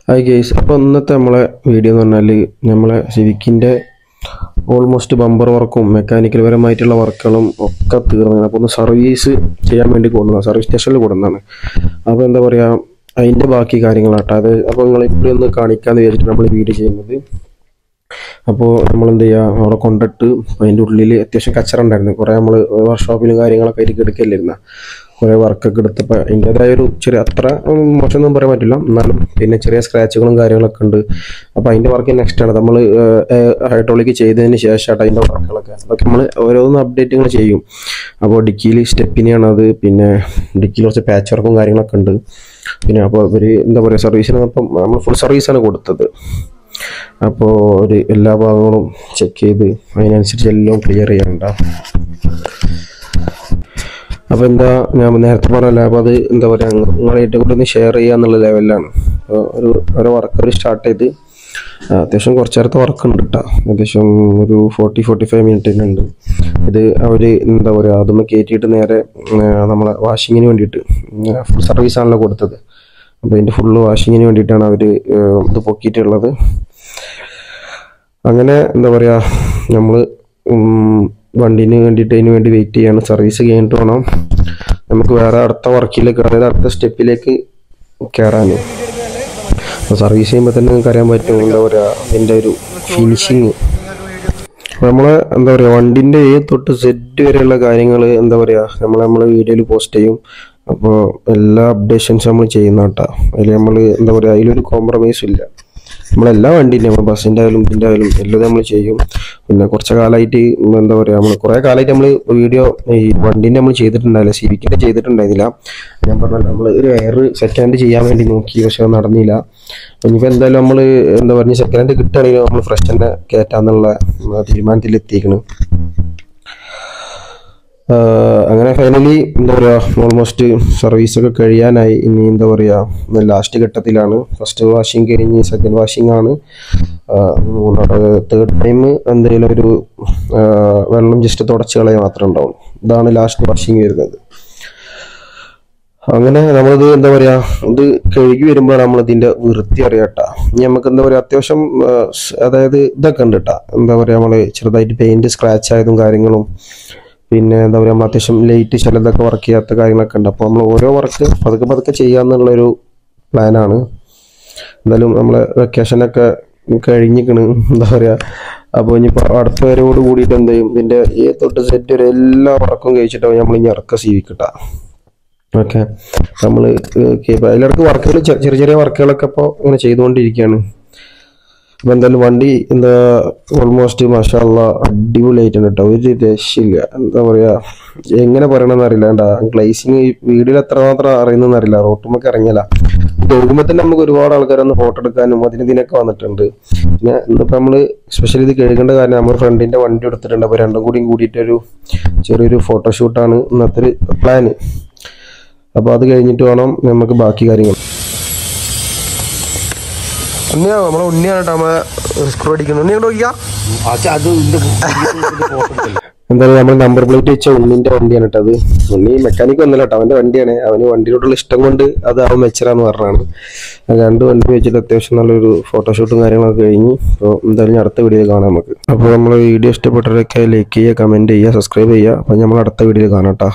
Hi guys, അപ്പോൾ ഇന്നത്തെ നമ്മളെ വീഡിയോ എന്ന് പറഞ്ഞാൽ നമ്മളെ സിവിക്കിൻ്റെ ഓൾമോസ്റ്റ് ബമ്പർ വർക്കും മെക്കാനിക്കൽ പരമായിട്ടുള്ള വർക്കുകളും ഒക്കെ തീർന്നതാണ്. അപ്പോൾ ഒന്ന് സർവീസ് ചെയ്യാൻ വേണ്ടി കൊണ്ടുവന്നതാണ്, സർവീസ് സ്റ്റേഷനിൽ കൊണ്ടുവന്നതാണ്. അപ്പോൾ എന്താ പറയുക, അതിൻ്റെ ബാക്കി കാര്യങ്ങളാട്ടോ അത്. അപ്പോൾ നിങ്ങളിപ്പോൾ ഒന്ന് കാണിക്കാമെന്ന് വിചാരിച്ചിട്ട് നമ്മൾ വീഡിയോ ചെയ്യുന്നത്. അപ്പോൾ നമ്മൾ എന്ത് ചെയ്യുക, അവിടെ കൊണ്ടിട്ട് അതിൻ്റെ ഉള്ളിൽ അത്യാവശ്യം കച്ചറ ഉണ്ടായിരുന്നു. കുറേ നമ്മൾ വർക്ക്ഷോപ്പിലും കാര്യങ്ങളൊക്കെ ആയിട്ട് എടുക്കലിരുന്ന കുറേ വർക്കൊക്കെ എടുത്തപ്പോൾ അതിൻ്റേതായ ഒരു ചെറിയ അത്ര മോശമൊന്നും പറയാൻ പറ്റില്ല, എന്നാലും പിന്നെ ചെറിയ സ്ക്രാച്ചുകളും കാര്യങ്ങളൊക്കെ ഉണ്ട്. അപ്പോൾ അതിൻ്റെ വർക്ക് നെക്സ്റ്റാണ് നമ്മൾ ഹൈഡ്രോളിക് ചെയ്തതിന് ശേഷമായിട്ട് അതിൻ്റെ വർക്കുകളൊക്കെ അതൊക്കെ നമ്മൾ ഓരോന്ന് അപ്ഡേറ്റുകൾ ചെയ്യും. അപ്പോൾ ഡിക്കിയിൽ സ്റ്റെപ്പിനെയാണത്, പിന്നെ ഡിക്കിയിൽ കുറച്ച് പാച്ച് വർക്കും കാര്യങ്ങളൊക്കെ ഉണ്ട്. പിന്നെ അപ്പോൾ ഒരു എന്താ പറയുക, സർവീസിന് അപ്പം നമ്മൾ ഫുൾ സർവീസാണ് കൊടുത്തത്. അപ്പോൾ ഒരു എല്ലാ ഭാഗങ്ങളും ചെക്ക് ചെയ്ത് അതിനനുസരിച്ച് എല്ലാം ക്ലിയർ ചെയ്യാനുണ്ടാവും. അപ്പോൾ എന്താ ഞാൻ നേരത്തെ പറഞ്ഞല്ല, അപ്പോൾ അത് എന്താ പറയുക, നിങ്ങളായിട്ട് കൂടെ ഒന്ന് ഷെയർ ചെയ്യുക എന്നുള്ള ലെവലിലാണ്. അപ്പോൾ ഓരോ വർക്ക് സ്റ്റാർട്ട് ചെയ്ത് അത്യാവശ്യം കുറച്ച് നേരത്തെ വർക്ക് ഉണ്ട് കേട്ടോ. അത്യാവശ്യം ഒരു 40-45 മിനിറ്റിനുണ്ട്. ഇത് അവർ എന്താ പറയുക, അതൊന്ന് കയറ്റിയിട്ട് നേരെ നമ്മളെ വാഷിങ്ങിന് വേണ്ടിയിട്ട് ഫുൾ സർവീസാണല്ലോ കൊടുത്തത്. അപ്പോൾ ഇതിൻ്റെ ഫുള്ള് വാഷിങ്ങിന് വേണ്ടിയിട്ടാണ് അവർ ഇത് പൊക്കിയിട്ടുള്ളത്. അങ്ങനെ എന്താ പറയുക, നമ്മൾ വണ്ടീന് വേണ്ടിയിട്ട് അതിന് വേണ്ടി വെയിറ്റ് ചെയ്യാണ്. സർവീസ് കഴിഞ്ഞിട്ട് വേണം നമുക്ക് വേറെ അടുത്ത വർക്കിലേക്ക്, അതായത് അടുത്ത സ്റ്റെപ്പിലേക്ക് കയറാൻ. അപ്പോൾ സർവീസ് ചെയ്യുമ്പോൾ തന്നെ നിങ്ങൾക്ക് അറിയാൻ പറ്റും എന്താ പറയുക, അതിൻ്റെ ഒരു ഫിനിഷിങ്. നമ്മൾ എന്താ പറയുക, വണ്ടിൻ്റെ എ തൊട്ട് സെറ്റ് വരെയുള്ള കാര്യങ്ങൾ എന്താ പറയുക നമ്മൾ വീഡിയോയിൽ പോസ്റ്റ് ചെയ്യും. അപ്പോൾ എല്ലാ അപ്ഡേഷൻസും നമ്മൾ ചെയ്യുന്ന കേട്ടോ. അതിൽ നമ്മൾ എന്താ പറയുക, അതിലൊരു കോംപ്രമൈസും ഇല്ല. നമ്മളെല്ലാ വണ്ടീൻ്റെ, നമ്മൾ ബസ്സിൻ്റെ ആയാലും ഇതിൻ്റെ ആയാലും എല്ലാം നമ്മൾ ചെയ്യും. പിന്നെ കുറച്ച് കാലമായിട്ട് എന്താ പറയുക, നമ്മൾ കുറേ കാലമായിട്ട് നമ്മൾ വീഡിയോ ഈ വണ്ടീൻ്റെ നമ്മൾ ചെയ്തിട്ടുണ്ടായില്ല, സിവിക്കിൻ്റെ ചെയ്തിട്ടുണ്ടായിരുന്നില്ല. ഞാൻ പറഞ്ഞല്ലോ, നമ്മൾ ഒരു എയർ സെക്കൻഡ് ഹാൻഡ് ചെയ്യാൻ വേണ്ടി നോക്കി, പക്ഷെ അത് നടന്നില്ല. ഇനിയിപ്പോൾ എന്തായാലും നമ്മൾ എന്താ പറയുക, സെക്കൻഡ് ഹാൻഡ് കിട്ടുകയാണെങ്കിൽ നമ്മൾ ഫ്രഷ് തന്നെ കയറ്റാന്നുള്ള തീരുമാനത്തിൽ എത്തിക്കണം. അങ്ങനെ ഫൈനലി എന്താ പറയുക, ഓൾമോസ്റ്റ് സർവീസൊക്കെ കഴിയാനായി. ഇനി എന്താ പറയുക, ലാസ്റ്റ് ഘട്ടത്തിലാണ്. ഫസ്റ്റ് വാഷിങ് കഴിഞ്ഞ് സെക്കൻഡ് വാഷിംഗ് ആണ്. തേർഡ് ടൈം എന്തെങ്കിലും ഒരു വെള്ളം ജസ്റ്റ് തുടച്ച് കളയാൻ മാത്രമേ ഉണ്ടാവും. ഇതാണ് ലാസ്റ്റ് വാഷിങ് വരുന്നത്. അങ്ങനെ നമ്മളിത് എന്താ പറയുക, ഇത് കഴുകി വരുമ്പോൾ നമ്മളിതിൻ്റെ വൃത്തി അറിയാട്ടാ. ഇനി നമുക്ക് എന്താ പറയുക, അത്യാവശ്യം അതായത് ഇതൊക്കെ ഉണ്ട് കേട്ടോ. എന്താ പറയുക, നമ്മൾ ചെറുതായിട്ട് പെയിൻറ്റ് സ്ക്രാച്ച് ആയതും കാര്യങ്ങളും, പിന്നെ എന്താ പറയുക, നമ്മൾ അത്യാവശ്യം ലേറ്റ് ചിലതൊക്കെ വർക്ക് ചെയ്യാത്ത കാര്യങ്ങളൊക്കെ ഉണ്ട്. അപ്പോൾ നമ്മൾ ഓരോ വർക്ക് പതുക്കെ ചെയ്യാമെന്നുള്ളൊരു പ്ലാനാണ്. എന്തായാലും നമ്മളെ വെക്കേഷനൊക്കെ കഴിഞ്ഞിരിക്കണ്, എന്താ പറയുക. അപ്പോൾ ഇനിയിപ്പോൾ അടുത്ത വരവോട് കൂടിയിട്ട് എന്ത് ചെയ്യും, ഇതിൻ്റെ എ തൊട്ട് സെറ്റ് വരെ എല്ലാ വർക്കും കഴിച്ചിട്ടാവും നമ്മൾ ഇനി ഇറക്ക സിവിക്കിട്ടാ. ഓക്കെ, നമ്മൾ അതിലിടക്ക് വർക്കുകൾ ചെറിയ വർക്കുകളൊക്കെ ഇപ്പോൾ ഇങ്ങനെ ചെയ്തുകൊണ്ടിരിക്കുകയാണ്. അപ്പോൾ എന്തായാലും വണ്ടി എന്താ ഓൾമോസ്റ്റ് മാഷാ അല്ലാഹ് അടിപൊളിയായിട്ടുണ്ട് കേട്ടോ. ഒരു രക്ഷയില്ല. എന്താ പറയുക, എങ്ങനെ പറയണമെന്ന് അറിയില്ല. കേട്ടോ, ഗ്ലേസിങ് വീഡിയോയിൽ എത്രമാത്രം അറിയുന്നതെന്ന് അറിയില്ല. റോട്ടുമൊക്കെ ഇറങ്ങിയല്ല പോകുമ്പോൾ തന്നെ നമുക്ക് ഒരുപാട് ആൾക്കാരൊന്ന് ഫോട്ടോ എടുക്കാനും ഇതിനൊക്കെ വന്നിട്ടുണ്ട്. പിന്നെ ഇന്നിപ്പോൾ നമ്മൾ സ്പെഷ്യലി ഇത് കഴുകേണ്ട കാരണം നമ്മൾ ഫ്രണ്ടിൻ്റെ വണ്ടി എടുത്തിട്ടുണ്ട്. അപ്പോൾ രണ്ടും കൂടിയിട്ടൊരു ചെറിയൊരു ഫോട്ടോഷൂട്ടാണ് ഇന്നത്തെ ഒരു പ്ലാന്. അപ്പോൾ അത് കഴിഞ്ഞിട്ട് വേണം നമുക്ക് ബാക്കി കാര്യങ്ങൾ. നമ്മളെ ഉണ്ണിയാണ് കേട്ടോ, നമ്മളെ റിസ്ക് ഓടിക്കുന്നത്. ഉണ്ണി നോക്കിയാ എന്തായാലും നമ്മൾ നമ്പർ പ്ലേറ്റ് വെച്ച ഉണ്ണിന്റെ വണ്ടിയാണ് കേട്ടോ അത്. ഉണ്ണി മെക്കാനിക് ഒന്നല്ല കേട്ടോ, അവന്റെ വണ്ടിയാണ്. അവന് വണ്ടിയോടുള്ള ഇഷ്ടം കൊണ്ട് അത് അവൻ വെച്ചറാന്ന് പറഞ്ഞാണ്. രണ്ട് വണ്ടി വെച്ചിട്ട് അത്യാവശ്യം നല്ലൊരു ഫോട്ടോഷൂട്ടും കാര്യങ്ങളൊക്കെ കഴിഞ്ഞ്. അപ്പോൾ എന്തായാലും അടുത്ത വീഡിയോ കാണാം നമുക്ക്. അപ്പോൾ നമ്മൾ വീഡിയോ ഇഷ്ടപ്പെട്ടവരൊക്കെ ലൈക്ക് ചെയ്യുക, കമന്റ് ചെയ്യുക, സബ്സ്ക്രൈബ് ചെയ്യുക. അപ്പോൾ നമ്മൾ അടുത്ത വീഡിയോ കാണാം കേട്ടോ.